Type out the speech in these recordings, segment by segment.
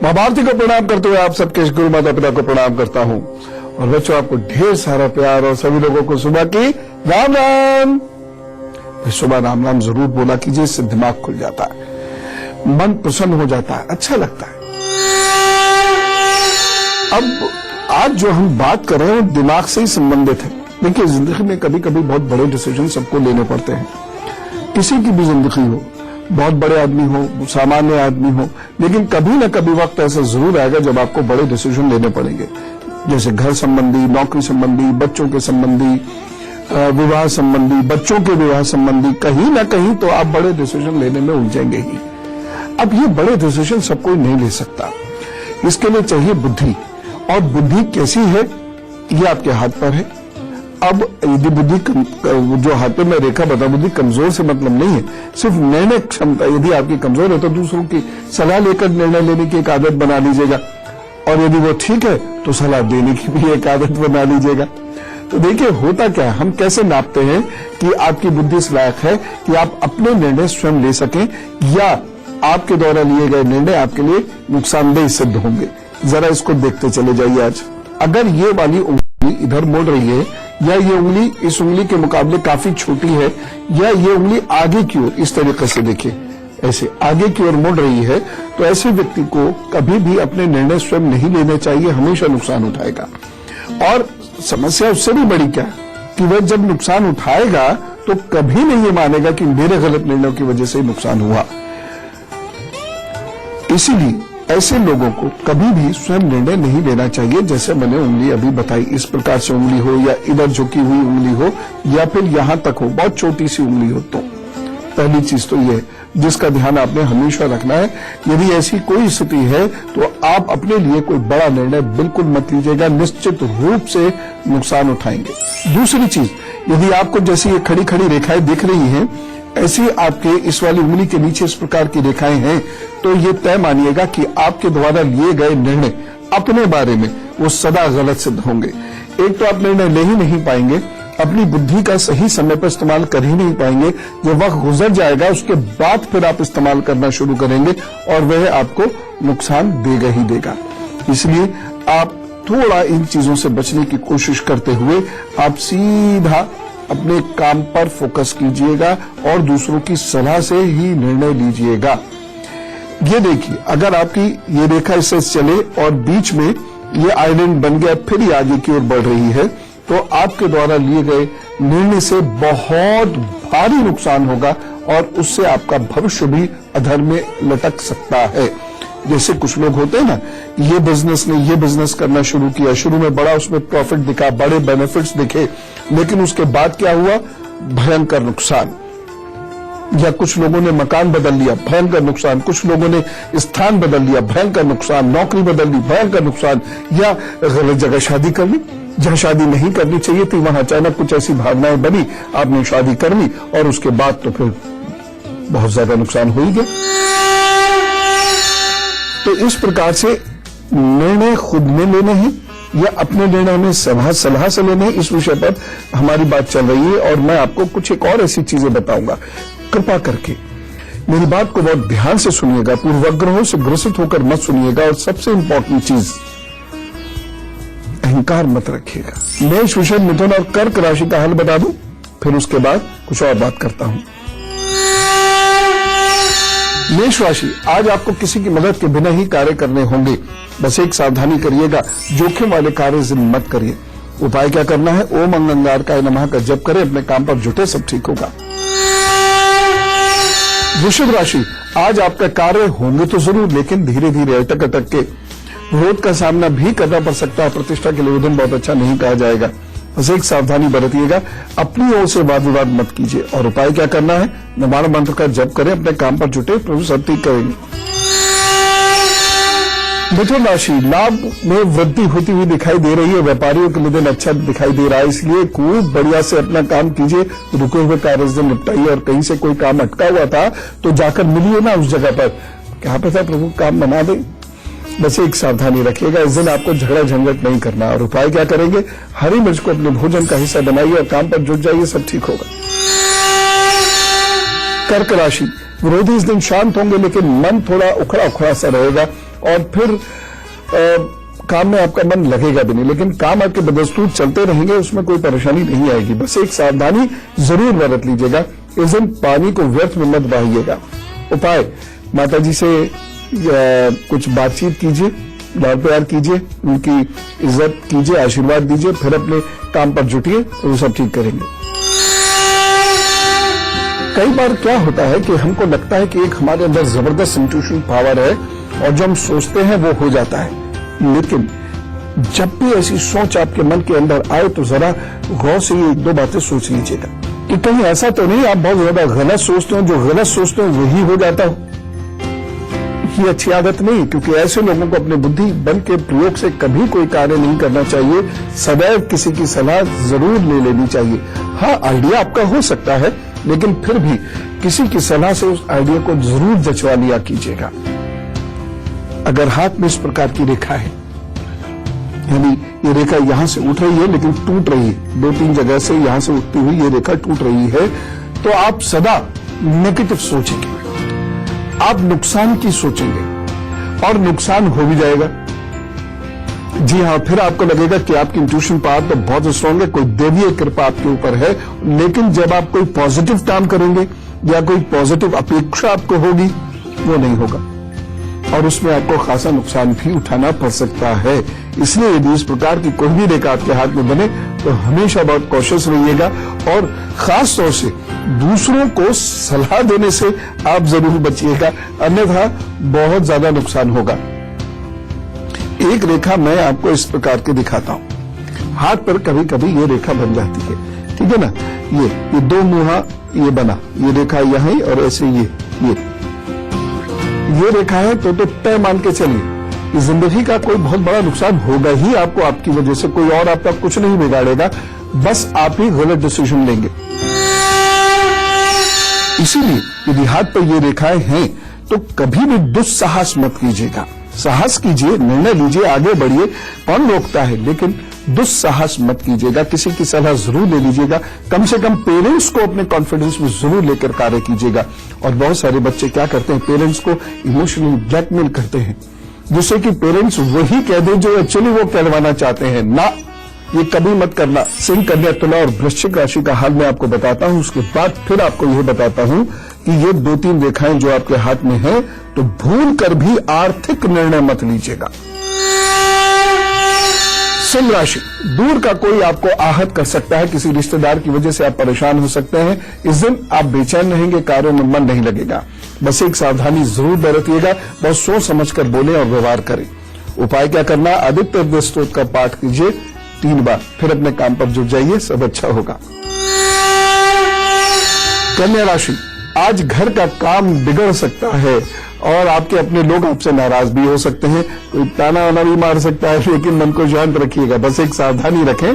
माँ भारती को प्रणाम करते हुए आप सबके गुरु माता पिता को प्रणाम करता हूं। और बच्चों, आपको ढेर सारा प्यार और सभी लोगों को सुबह की राम राम। सुबह राम राम जरूर बोला कीजिए, इससे दिमाग खुल जाता है, मन प्रसन्न हो जाता है, अच्छा लगता है। अब आज जो हम बात कर रहे हैं वो दिमाग से ही संबंधित है। देखिए, जिंदगी में कभी कभी बहुत बड़े डिसीजन सबको लेने पड़ते हैं। किसी की भी जिंदगी हो, बहुत बड़े आदमी हो, सामान्य आदमी हो, लेकिन कभी ना कभी वक्त ऐसा जरूर आएगा जब आपको बड़े डिसीजन लेने पड़ेंगे। जैसे घर संबंधी, नौकरी संबंधी, बच्चों के संबंधी, विवाह संबंधी, बच्चों के विवाह संबंधी, कहीं ना कहीं तो आप बड़े डिसीजन लेने में उलझेंगे ही। अब ये बड़े डिसीजन सब कोई नहीं ले सकता, इसके लिए चाहिए बुद्धि। और बुद्धि कैसी है, ये आपके हाथ पर है। अब यदि बुद्धि जो हाथ पे मैं रेखा बता, बुद्धि कमजोर से मतलब नहीं है, सिर्फ निर्णय क्षमता यदि आपकी कमजोर है तो दूसरों की सलाह लेकर निर्णय लेने की एक आदत बना लीजिएगा, और यदि वो ठीक है तो सलाह देने की भी एक आदत बना लीजिएगा। तो देखिए, होता क्या है, हम कैसे नापते हैं कि आपकी बुद्धि इस लायक है कि आप अपने निर्णय स्वयं ले सकें, या आपके द्वारा लिए गए निर्णय आपके लिए नुकसानदेह सिद्ध होंगे। जरा इसको देखते चले जाइए। आज अगर ये वाली उंगली इधर मुड़ रही है, या ये उंगली इस उंगली के मुकाबले काफी छोटी है, या ये उंगली आगे की ओर इस तरीके से देखिए, ऐसे आगे की ओर मुड़ रही है, तो ऐसे व्यक्ति को कभी भी अपने निर्णय स्वयं नहीं लेने चाहिए, हमेशा नुकसान उठाएगा। और समस्या उससे भी बड़ी क्या है कि वह जब नुकसान उठाएगा तो कभी नहीं ये मानेगा कि मेरे गलत निर्णयों की वजह से नुकसान हुआ। इसीलिए ऐसे लोगों को कभी भी स्वयं निर्णय नहीं लेना चाहिए। जैसे मैंने उंगली अभी बताई, इस प्रकार से उंगली हो, या इधर झुकी हुई उंगली हो, या फिर यहां तक हो, बहुत छोटी सी उंगली हो, तो पहली चीज तो यह जिसका ध्यान आपने हमेशा रखना है। यदि ऐसी कोई स्थिति है तो आप अपने लिए कोई बड़ा निर्णय बिल्कुल मत लीजिएगा, निश्चित रूप से नुकसान उठाएंगे। दूसरी चीज, यदि आपको जैसी ये खड़ी खड़ी रेखाएं दिख रही हैं, ऐसी आपके इस वाली उंगली के नीचे इस प्रकार की रेखाएं हैं, तो ये तय मानिएगा कि आपके द्वारा लिए गए निर्णय अपने बारे में वो सदा गलत सिद्ध होंगे। एक तो आप निर्णय ले ही नहीं पाएंगे, अपनी बुद्धि का सही समय पर इस्तेमाल कर ही नहीं पाएंगे। जब वक्त गुजर जाएगा उसके बाद फिर आप इस्तेमाल करना शुरू करेंगे और वह आपको नुकसान देगा ही देगा। इसलिए आप थोड़ा इन चीजों से बचने की कोशिश करते हुए आप सीधा अपने काम पर फोकस कीजिएगा और दूसरों की सलाह से ही निर्णय लीजिएगा। ये देखिए, अगर आपकी ये रेखा इससे चले और बीच में ये आइलैंड बन गया, फिर ये आगे की ओर बढ़ रही है, तो आपके द्वारा लिए गए निर्णय से बहुत भारी नुकसान होगा और उससे आपका भविष्य भी अधर में लटक सकता है। जैसे कुछ लोग होते हैं ना, ये बिजनेस ने ये बिजनेस करना शुरू किया, शुरू में बड़ा उसमें प्रॉफिट दिखा, बड़े बेनिफिट्स दिखे, लेकिन उसके बाद क्या हुआ, भयंकर नुकसान। या कुछ लोगों ने मकान बदल लिया, भयंकर नुकसान। कुछ लोगों ने स्थान बदल लिया, भयंकर नुकसान। नौकरी बदल ली, भयंकर नुकसान। या गलत जगह शादी कर ली, जहां शादी नहीं करनी चाहिए थी, वहां अचानक कुछ ऐसी भावनाएं बनी, आपने शादी कर ली और उसके बाद तो फिर बहुत ज्यादा नुकसान हो ही गया। तो इस प्रकार से निर्णय खुद में लेने हैं या अपने निर्णय में सलाह से लेने हैं, इस विषय पर हमारी बात चल रही है। और मैं आपको कुछ एक और ऐसी चीजें बताऊंगा। कृपा करके मेरी बात को बहुत ध्यान से सुनिएगा, पूर्वाग्रहों से ग्रसित होकर मत सुनिएगा। और सबसे इंपॉर्टेंट चीज, अहंकार मत रखिएगा। मेष, वृषभ, मिथुन और कर्क राशि का हल बता दूं, फिर उसके बाद कुछ और बात करता हूं। मेष राशि, आज आपको किसी की मदद के बिना ही कार्य करने होंगे। बस एक सावधानी करिएगा, जोखिम वाले कार्य मत करिए। उपाय क्या करना है, ओम अंगारकाय नमः का जप करें, अपने काम पर जुटे, सब ठीक होगा। वृषभ राशि, आज आपका कार्य होंगे तो जरूर, लेकिन धीरे धीरे अटक अटक के विरोध का सामना भी करना पड़ सकता है। प्रतिष्ठा के लिए दिन बहुत अच्छा नहीं कहा जाएगा। बस एक सावधानी बरतिएगा, अपनी ओर से वाद विवाद मत कीजिए। और उपाय क्या करना है, नमः मंत्र का जप करें, अपने काम पर जुटे, प्रभु सब ठीक करेंगे। मिथुन राशि, लाभ में वृद्धि होती हुई दिखाई दे रही है। व्यापारियों के लिए दिन अच्छा दिखाई दे रहा है, इसलिए खूब बढ़िया से अपना काम कीजिए, रुके हुए कार्य से निपटाइए। और कहीं से कोई काम अटका हुआ था तो जाकर मिलिए ना उस जगह पर, क्या पता प्रभु काम बना दे। बस एक सावधानी रखिएगा, इस दिन आपको झगड़ा झंझट नहीं करना। और उपाय क्या करेंगे, हरी मिर्च को अपने भोजन का हिस्सा बनाइए और काम पर जुट जाइए, सब ठीक होगा। कर्क राशि, विरोधी इस दिन शांत होंगे लेकिन मन थोड़ा उखड़ा उखड़ा सा रहेगा और फिर काम में आपका मन लगेगा भी नहीं, लेकिन काम आपके बदस्तूर चलते रहेंगे, उसमें कोई परेशानी नहीं आएगी। बस एक सावधानी जरूर बरत लीजिएगा, इस दिन पानी को व्यर्थ में मत बहाइएगा। उपाय, माता जी से कुछ बातचीत कीजिए, लाड प्यार कीजिए, उनकी इज्जत कीजिए, आशीर्वाद दीजिए, फिर अपने काम पर जुटिए तो वो सब ठीक करेंगे। कई बार क्या होता है कि हमको लगता है कि एक हमारे अंदर जबरदस्त इंट्यूशन पावर है और जो हम सोचते हैं वो हो जाता है, लेकिन जब भी ऐसी सोच आपके मन के अंदर आए तो जरा गौर से ये 1-2 बातें सोच लीजिएगा कि कहीं ऐसा तो नहीं आप बहुत ज्यादा गलत सोचते हो, जो गलत सोचते हो वही हो जाता हो। ये अच्छी आदत नहीं, क्योंकि ऐसे लोगों को अपने बुद्धि बल के प्रयोग से कभी कोई कार्य नहीं करना चाहिए। सदैव किसी की सलाह जरूर ले लेनी चाहिए। हाँ, आइडिया आपका हो सकता है, लेकिन फिर भी किसी की सलाह से उस आइडिया को जरूर जचवा लिया कीजिएगा। अगर हाथ में इस प्रकार की रेखा है, यानी ये रेखा यहां से उठ रही है लेकिन टूट रही है, 2-3 जगह से यहां से उठती हुई ये रेखा टूट रही है, तो आप सदा नेगेटिव सोचेंगे, आप नुकसान की सोचेंगे और नुकसान हो भी जाएगा। जी हाँ, फिर आपको लगेगा कि आपकी इंट्यूशन पावर तो बहुत स्ट्रांग है, कोई देवीय कृपा आपके ऊपर है, लेकिन जब आप कोई पॉजिटिव काम करेंगे या कोई पॉजिटिव अपेक्षा आपको होगी, वो नहीं होगा और उसमें आपको खासा नुकसान भी उठाना पड़ सकता है। इसलिए यदि इस प्रकार की कोई भी रेखा आपके हाथ में बने तो हमेशा बहुत कॉशियस रहिएगा और खास तौर से दूसरों को सलाह देने से आप जरूर बचिएगा, अन्यथा बहुत ज्यादा नुकसान होगा। एक रेखा मैं आपको इस प्रकार की दिखाता हूं। हाथ पर कभी कभी ये रेखा बन जाती है, ठीक है ना। ये 2 मुहा ये बना, ये रेखा यहीं और ऐसे ये रेखा है तो तय मान के चलिए जिंदगी का कोई बहुत बड़ा नुकसान होगा ही आपको, आपकी वजह से। कोई और आपका कुछ नहीं बिगाड़ेगा, बस आप ही गलत डिसीजन लेंगे। इसीलिए यदि हाथ पर ये रेखाएं हैं तो कभी भी दुस्साहस मत कीजिएगा, साहस कीजिए, निर्णय लीजिए, आगे बढ़िए। कौन रोकता है, लेकिन दुस्साहस मत कीजिएगा। किसी की सलाह जरूर ले लीजिएगा, कम से कम पेरेंट्स को अपने कॉन्फिडेंस में जरूर लेकर कार्य कीजिएगा। और बहुत सारे बच्चे क्या करते हैं, पेरेंट्स को इमोशनली ब्लैकमेल करते हैं, जिससे कि पेरेंट्स वही कह दें जो एक्चुअली वो कहलवाना चाहते हैं। ना, ये कभी मत करना। सिंह, कन्या, तुला और वृश्चिक राशि का हाल मैं आपको बताता हूं, उसके बाद फिर आपको यह बताता हूं कि ये 2-3 रेखाएं जो आपके हाथ में है, तो भूल कर भी आर्थिक निर्णय मत लीजिएगा। सिंह राशि, दूर का कोई आपको आहत कर सकता है, किसी रिश्तेदार की वजह से आप परेशान हो सकते हैं। इस दिन आप बेचैन रहेंगे, कार्यों में मन नहीं लगेगा। बस एक सावधानी जरूर बरतिएगा, बहुत सोच समझ कर बोले और व्यवहार करें। उपाय क्या करना, आदित्य हृदय स्तोत्र का पाठ कीजिए 3 बार, फिर अपने काम पर जुट जाइए, सब अच्छा होगा। कन्या राशि, आज घर का काम बिगड़ सकता है और आपके अपने लोग आपसे नाराज भी हो सकते हैं, कोई ताना वाना भी मार सकता है, लेकिन मन को शांत रखिएगा। बस एक सावधानी रखें,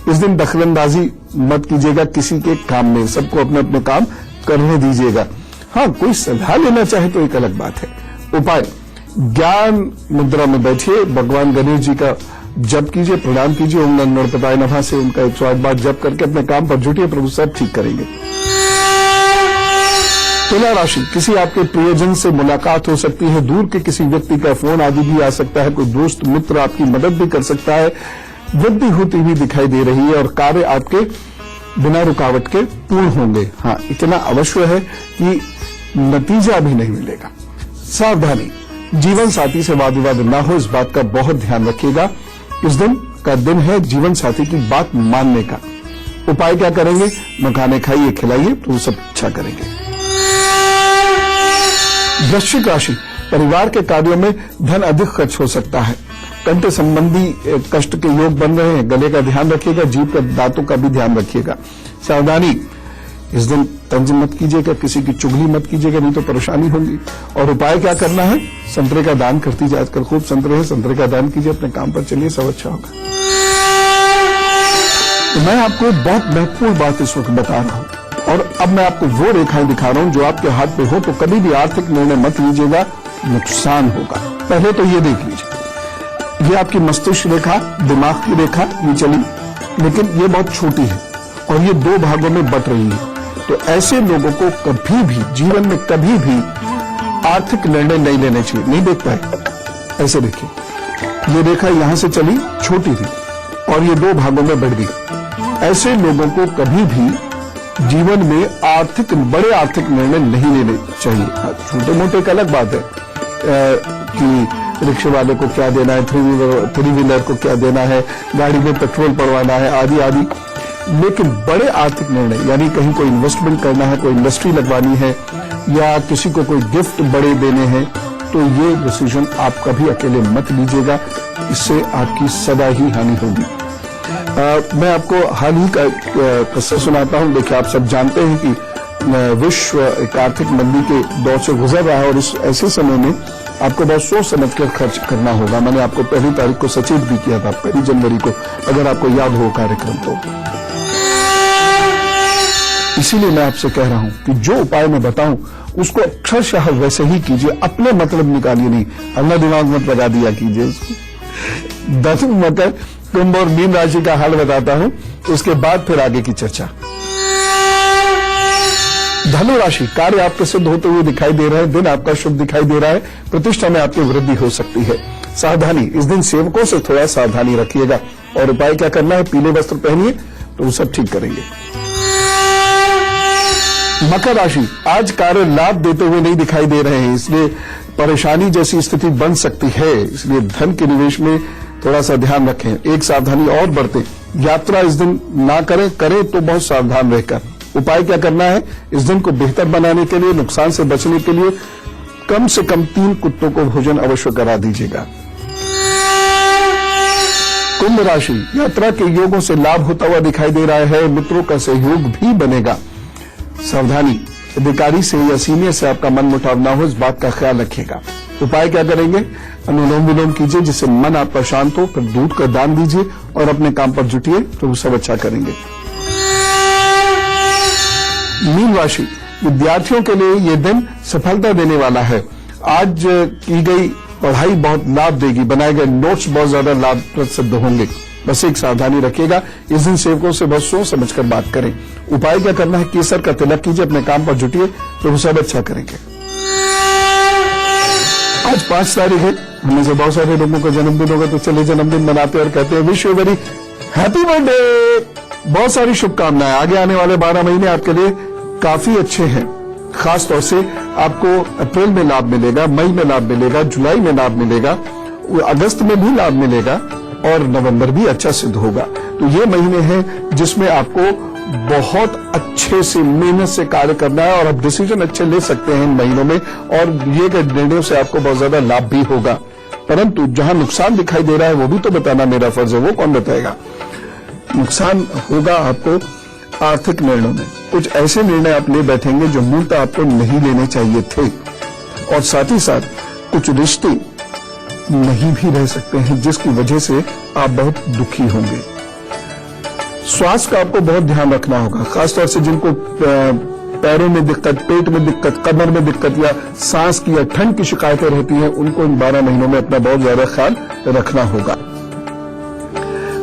इस दिन दखलंदाजी मत कीजिएगा किसी के काम में, सबको अपने अपने काम करने दीजिएगा। हाँ, कोई सलाह लेना चाहे तो एक अलग बात है। उपाय, ज्ञान मुद्रा में बैठिए, भगवान गणेश जी का जप कीजिए, प्रणाम कीजिए, ओम नमः गणपताय नमः से उनका 108 बार जप करके अपने काम पर जुटिए, प्रभु सब ठीक करेंगे। तुला राशि, किसी आपके प्रियजन से मुलाकात हो सकती है, दूर के किसी व्यक्ति का फोन आदि भी आ सकता है, कोई दोस्त मित्र आपकी मदद भी कर सकता है, वृद्धि होती हुई दिखाई दे रही है और कार्य आपके बिना रुकावट के पूर्ण होंगे। हाँ, इतना अवश्य है कि नतीजा भी नहीं मिलेगा। सावधानी, जीवन साथी से वाद विवाद न हो, इस बात का बहुत ध्यान रखिएगा। इस दिन का दिन है जीवन साथी की बात मानने का। उपाय क्या करेंगे, मखाने खाइए, खिलाइए तो सब अच्छा करेंगे। वृश्चिक राशि, परिवार के कार्यों में धन अधिक खर्च हो सकता है, कंठ संबंधी कष्ट के योग बन रहे हैं, गले का ध्यान रखिएगा, जीभ के दांतों का भी ध्यान रखिएगा। सावधानी, इस दिन तंज मत कीजिएगा, किसी की चुगली मत कीजिएगा, नहीं तो परेशानी होगी। और उपाय क्या करना है, संतरे का दान करती जाए, आजकल खूब संतरे हैं, संतरे का दान कीजिए, अपने काम पर चलिए, सब अच्छा होगा। तो मैं आपको एक बहुत महत्वपूर्ण बात इस वक्त बता रहा हूं, और अब मैं आपको वो रेखाएं दिखा रहा हूं जो आपके हाथ पे हो, तो कभी भी आर्थिक निर्णय मत लीजिएगा, नुकसान होगा। पहले तो ये देख लीजिए, ये आपकी मस्तिष्क रेखा, दिमाग की रेखा ये चली, लेकिन ये बहुत छोटी है और ये 2 भागों में बट रही है। तो ऐसे लोगों को कभी भी जीवन में कभी भी आर्थिक निर्णय नहीं लेने चाहिए। नहीं देख पाए, ऐसे देखिए, ये रेखा यहां से चली, छोटी थी और ये 2 भागों में बढ़ गई। ऐसे लोगों को कभी भी जीवन में बड़े आर्थिक निर्णय नहीं लेने चाहिए। छोटे मोटे एक अलग बात है कि रिक्शे वाले को क्या देना है, थ्री व्हीलर को क्या देना है, गाड़ी में पेट्रोल पड़वाना है, आदि आदि। लेकिन बड़े आर्थिक निर्णय, यानी कहीं कोई इन्वेस्टमेंट करना है, कोई इंडस्ट्री लगवानी है या किसी को कोई गिफ्ट बड़े देने हैं, तो ये डिसीजन आप कभी अकेले मत लीजिएगा, इससे आपकी सदा ही हानि होगी। मैं आपको हाल ही का किस्सा सुनाता हूं। देखिए, आप सब जानते हैं कि विश्व एक आर्थिक मंदी के दौर से गुजर रहा है और इस ऐसे समय में आपको बहुत सोच समझ कर खर्च करना होगा। मैंने आपको 1 तारीख को सचेत भी किया था, 1 जनवरी को, अगर आपको याद हो कार्यक्रम तो। इसीलिए मैं आपसे कह रहा हूं कि जो उपाय मैं बताऊं उसको अक्षरशः वैसे ही कीजिए, अपने मतलब निकालिए नहीं, अपना दिमाग मत लगा दिया कीजिए उसको। 10 मकर, कुंभ और मीन राशि का हाल बताता हूं, उसके बाद फिर आगे की चर्चा। धनु राशि, कार्य आपके सिद्ध होते हुए दिखाई दे रहे हैं, दिन आपका शुभ दिखाई दे रहा है, प्रतिष्ठा में आपकी वृद्धि हो सकती है। सावधानी, इस दिन सेवकों से थोड़ा सावधानी रखिएगा। और उपाय क्या करना है, पीले वस्त्र पहनिए तो वो सब ठीक करेंगे। मकर राशि, आज कार्य लाभ देते हुए नहीं दिखाई दे रहे हैं, इसलिए परेशानी जैसी स्थिति बन सकती है, इसलिए धन के निवेश में थोड़ा सा ध्यान रखें। एक सावधानी और बरतें, यात्रा इस दिन ना करें तो बहुत सावधान रहकर। उपाय क्या करना है, इस दिन को बेहतर बनाने के लिए, नुकसान से बचने के लिए कम से कम 3 कुत्तों को भोजन अवश्य करा दीजिएगा। कुंभ राशि, यात्रा के योगों से लाभ होता हुआ दिखाई दे रहा है, मित्रों का सहयोग भी बनेगा। सावधानी, अधिकारी से या सीनियर से आपका मन मुटाव ना हो, इस बात का ख्याल रखिएगा। उपाय क्या करेंगे, अनुलोम विलोम कीजिए जिससे मन आपका शांत हो, फिर दूध का दान दीजिए और अपने काम पर जुटिए तो वो सब अच्छा करेंगे। मीन राशि, विद्यार्थियों के लिए यह दिन सफलता देने वाला है। आज की गई पढ़ाई बहुत लाभ देगी, बनाए गए नोट्स बहुत ज्यादा लाभप्रद सिद्ध होंगे। बस एक सावधानी रखिएगा, इस दिन सेवकों से बहुत सोच समझकर बात करें। उपाय क्या करना है, केसर का तिलक कीजिए, अपने काम पर जुटिए तो वो सब अच्छा करेंगे। आज 5 तारीख है, हमें से बहुत सारे लोगों का जन्मदिन होगा, तो चलिए जन्मदिन मनाते और कहते हैं wish you very happy birthday. बहुत सारी शुभकामनाएं। आगे आने वाले 12 महीने आपके लिए काफी अच्छे हैं। खास तौर से आपको अप्रैल में लाभ मिलेगा, मई में लाभ मिलेगा, जुलाई में लाभ मिलेगा, अगस्त में भी लाभ मिलेगा और नवंबर भी अच्छा सिद्ध होगा। तो ये महीने हैं जिसमें आपको बहुत अच्छे से मेहनत से कार्य करना है और आप डिसीजन अच्छे ले सकते हैं इन महीनों में, और ये निर्णयों से आपको बहुत ज्यादा लाभ भी होगा। परंतु जहां नुकसान दिखाई दे रहा है वो भी तो बताना मेरा फर्ज है, वो कौन बताएगा। नुकसान होगा आपको आर्थिक निर्णयों में। कुछ ऐसे निर्णय आप ले बैठेंगे जो मूलतः आपको नहीं लेने चाहिए थे, और साथ ही साथ कुछ रिश्ते नहीं भी रह सकते हैं जिसकी वजह से आप बहुत दुखी होंगे। स्वास्थ्य का आपको बहुत ध्यान रखना होगा, खासतौर से जिनको पैरों में दिक्कत, पेट में दिक्कत, कमर में दिक्कत या सांस की या ठंड की शिकायतें रहती हैं, उनको इन 12 महीनों में अपना बहुत ज्यादा ख्याल रखना होगा।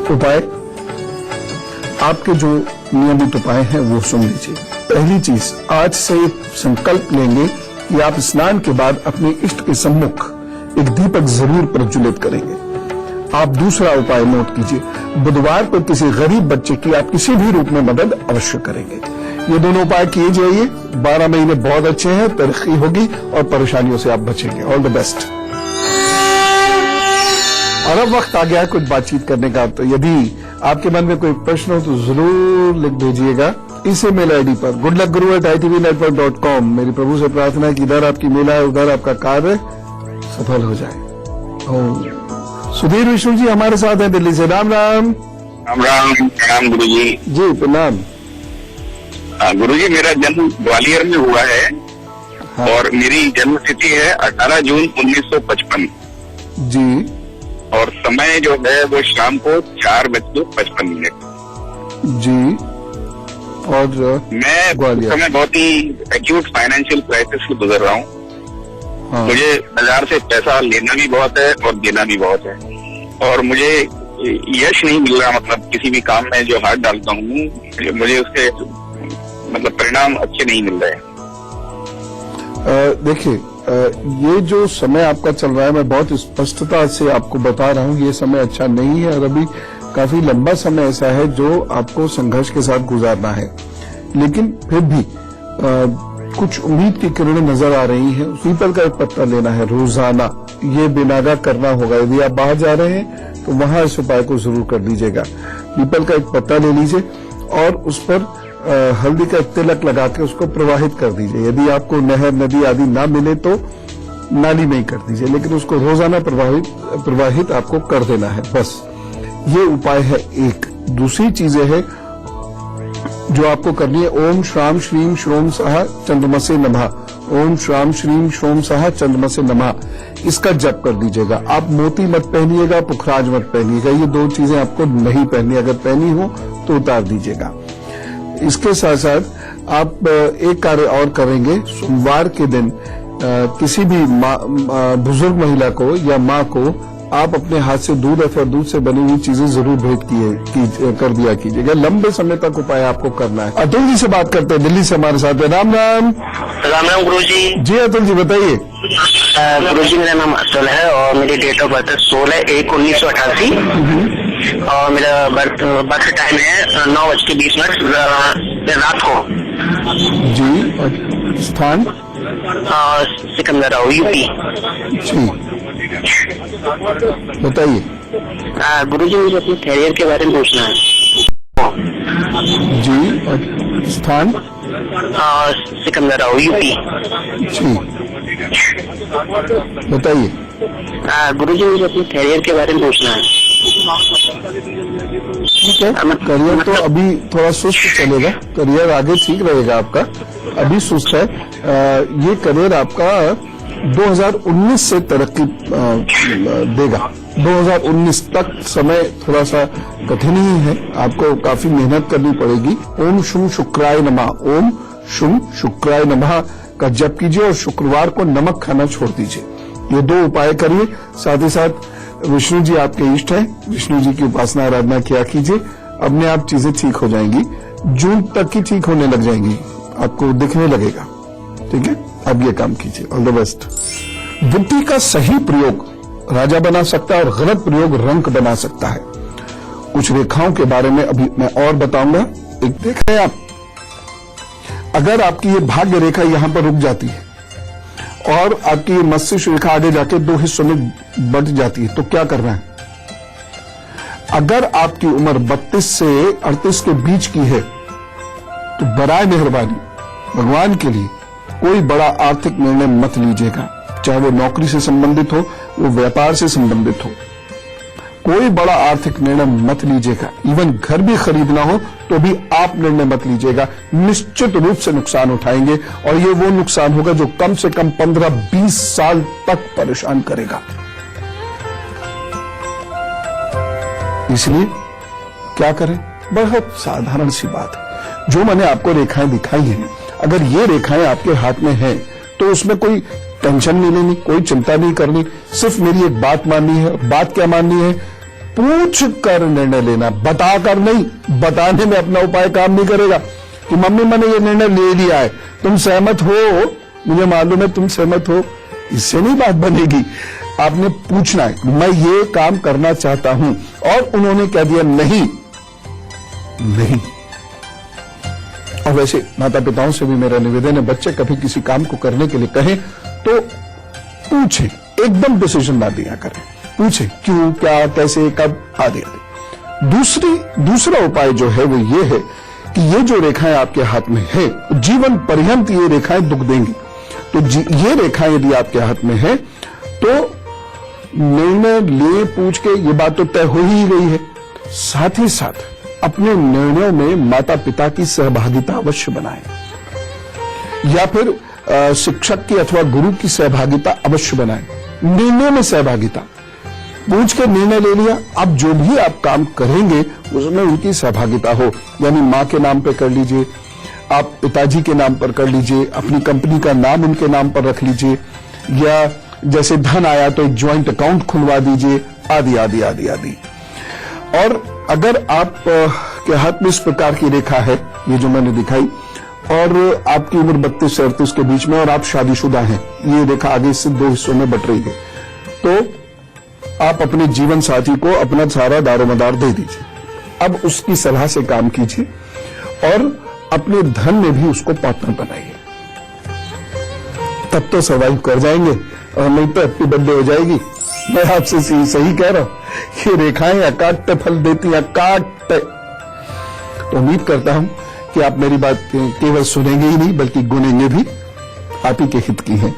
उपाय, आपके जो नियमित उपाय हैं वो सुन लीजिए। पहली चीज, आज से एक संकल्प लेंगे कि आप स्नान के बाद अपने इष्ट के सम्मुख एक दीपक जरूर प्रज्वलित करेंगे। आप दूसरा उपाय नोट कीजिए, बुधवार को किसी गरीब बच्चे की आप किसी भी रूप में मदद अवश्य करेंगे। ये दोनों उपाय किए जाइए, 12 महीने बहुत अच्छे हैं, तरक्की होगी और परेशानियों से आप बचेंगे। All the best. और अब वक्त आ गया है कुछ बातचीत करने का। तो यदि आपके मन में कोई प्रश्न हो तो जरूर लिख भेजिएगा इस ईमेल आईडी पर goodluckguru@itvnetwork.com। मेरी प्रभु से प्रार्थना है कि इधर आपकी मेला है, उधर आपका कार्य सफल हो जाए। सुधीर विष्णु जी हमारे साथ हैं दिल्ली से। राम राम। राम राम, प्रणाम गुरु जी। जी प्रणाम। गुरु जी, मेरा जन्म ग्वालियर में हुआ है। हाँ। और मेरी जन्म तिथि है 18 जून 1955 जी। और समय जो है वो शाम को 4:55 जी। और मैं समय बहुत ही एक्यूट फाइनेंशियल क्राइसिस से गुजर रहा हूँ। हाँ। मुझे बाजार से पैसा लेना भी बहुत है और देना भी बहुत है, और मुझे यश नहीं मिल रहा। मतलब किसी भी काम में जो हाथ डालता हूँ मुझे उसके मतलब परिणाम अच्छे नहीं मिल रहे हैं। देखिए, ये जो समय आपका चल रहा है, मैं बहुत स्पष्टता से आपको बता रहा हूं, ये समय अच्छा नहीं है और अभी काफी लंबा समय ऐसा है जो आपको संघर्ष के साथ गुजारना है। लेकिन फिर भी कुछ उम्मीद की किरणें नजर आ रही हैं। पीपल का एक पत्ता लेना है रोजाना, ये बिनागा करना होगा। यदि आप बाहर जा रहे हैं तो वहां इस उपाय को जरूर कर लीजिएगा। पीपल का एक पत्ता ले लीजिए और उस पर हल्दी का तिलक लगा के उसको प्रवाहित कर दीजिए। यदि आपको नहर नदी आदि ना मिले तो नाली में ही कर दीजिए, लेकिन उसको रोजाना प्रवाहित आपको कर देना है। बस ये उपाय है एक। दूसरी चीजें है जो आपको करनी है, ओम श्राम श्रीम श्रोम सहा चंद्रमसे नमः। ओम श्राम श्रीम श्रोम सहा चंद्रमसे नमः, इसका जप कर दीजिएगा। आप मोती मत पहनिएगा, पुखराज मत पहनिएगा, ये दो चीजें आपको नहीं पहननी। अगर पहनी हो तो उतार दीजिएगा। इसके साथ साथ आप एक कार्य और करेंगे। सोमवार के दिन किसी भी बुजुर्ग महिला को या माँ को आप अपने हाथ से दूध अथवा दूध से बनी हुई चीजें जरूर भेंट कर दिया कीजिएगा। लंबे समय तक उपाय आपको करना है। अतुल जी से बात करते हैं, दिल्ली से हमारे साथ है। राम राम। राम राम गुरु जी। जी अतुल जी बताइए। गुरु जी मेरा नाम अतुल है और मेरी डेट ऑफ बर्थ 16/1/1988 और मेरा बर्थ टाइम है 9:20 रात को। जी, और स्थान सिकंदराबाद यूपी। जी बताइए। गुरु जी मुझे अपने कैरियर के बारे में पूछना है। जी, और स्थान सिकंदराबाद यूपी। जी बताइए। गुरु जी मुझे अपने कैरियर के बारे में पूछना है। ठीक है, करियर तो अभी थोड़ा सुस्त चलेगा, करियर आगे ठीक रहेगा आपका, अभी सुस्त है। ये करियर आपका 2019 से तरक्की देगा। 2019 तक समय थोड़ा सा कठिन ही है, आपको काफी मेहनत करनी पड़ेगी। ओम शुम शुक्राय नमः, ओम शुम शुक्राय नमः का जप कीजिए और शुक्रवार को नमक खाना छोड़ दीजिए। ये दो उपाय करिए। साथ ही साथ विष्णु जी आपके इष्ट हैं, विष्णु जी की उपासना आराधना किया कीजिए। अपने आप चीजें ठीक हो जाएंगी, जून तक ही ठीक होने लग जाएंगी, आपको दिखने लगेगा। ठीक है, अब ये काम कीजिए। All the best. बुद्धि का सही प्रयोग राजा बना सकता है और गलत प्रयोग रंक बना सकता है। कुछ रेखाओं के बारे में अभी मैं और बताऊंगा। एक देख रहे हैं आप, अगर आपकी ये भाग्य रेखा यहां पर रुक जाती है और आपकी ये मस्तिष्क रेखा आगे जाके दो हिस्सों में बंट जाती है तो क्या करना है? अगर आपकी उम्र 32 से 38 के बीच की है तो बराए मेहरबानी भगवान के लिए कोई बड़ा आर्थिक निर्णय मत लीजिएगा, चाहे वो नौकरी से संबंधित हो, वो व्यापार से संबंधित हो। कोई बड़ा आर्थिक निर्णय मत लीजिएगा। इवन घर भी खरीदना हो तो भी आप निर्णय मत लीजिएगा, निश्चित रूप से नुकसान उठाएंगे और ये वो नुकसान होगा जो कम से कम 15-20 साल तक परेशान करेगा। इसलिए क्या करें? बहुत साधारण सी बात है। जो मैंने आपको रेखाएं दिखाई हैं, अगर ये रेखाएं आपके हाथ में हैं तो उसमें कोई टेंशन नहीं लेनी, कोई चिंता नहीं करनी। सिर्फ मेरी एक बात माननी है। बात क्या माननी है? पूछ कर निर्णय लेना, बताकर नहीं। बताने में अपना उपाय काम नहीं करेगा कि मम्मी मैंने ये निर्णय ले लिया है, तुम सहमत हो, मुझे मालूम है तुम सहमत हो, इससे नहीं बात बनेगी। आपने पूछना है मैं ये काम करना चाहता हूं और उन्होंने कह दिया नहीं। और वैसे माता पिताओं से भी मेरा निवेदन है, बच्चे कभी किसी काम को करने के लिए कहें तो पूछे, एकदम डिसीजन ना दिया करें। पूछे क्यों, क्या, कैसे, कब, आदि आदि। दूसरा उपाय जो है वो ये है कि ये जो रेखाएं आपके हाथ में है, जीवन पर्यंत ये रेखाएं दुख देंगी। तो ये रेखाएं यदि आपके हाथ में है तो निर्णय ले पूछ के, ये बात तो तय हो ही गई है। साथ ही साथ अपने निर्णयों में माता पिता की सहभागिता अवश्य बनाएं, या फिर शिक्षक की अथवा गुरु की सहभागिता अवश्य बनाएं। निर्णय में सहभागिता, पूछ के निर्णय ले लिया, अब जो भी आप काम करेंगे उसमें उनकी सहभागिता हो। यानी माँ के नाम पर कर लीजिए, आप पिताजी के नाम पर कर लीजिए, अपनी कंपनी का नाम उनके नाम पर रख लीजिए, या जैसे धन आया तो एक ज्वाइंट अकाउंट खुलवा दीजिए, आदि आदि आदि आदि। और अगर आप के हाथ में इस प्रकार की रेखा है, ये जो मैंने दिखाई, और आपकी उम्र 32 से 38 के बीच में और आप शादीशुदा हैं, ये रेखा आगे से 2 हिस्सों में बट रही है, तो आप अपने जीवन साथी को अपना सारा दारोमदार दे दीजिए। अब उसकी सलाह से काम कीजिए और अपने धन में भी उसको पार्टनर बनाइए, तब तो सर्वाइव कर जाएंगे, और नहीं तो हैप्पी बर्थडे हो जाएगी। मैं आपसे सही कह रहा हूं, ये रेखाएं अकाट्य फल देती, अकाट्य। तो उम्मीद करता हूं कि आप मेरी बात केवल सुनेंगे ही नहीं बल्कि गुनेंगे भी, आप ही के हित की है।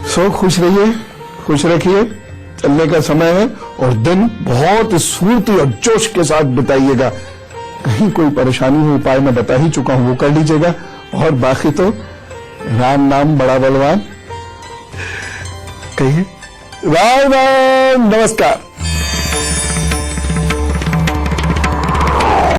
सो खुश रहिए, खुश रखिए, चलने का समय है और दिन बहुत स्फूर्ति और जोश के साथ बिताइएगा। कहीं कोई परेशानी हो, उपाय मैं बता ही चुका हूं, वो कर लीजिएगा, और बाकी तो राम नाम बड़ा बलवान, कहिए राम राम, नमस्कार।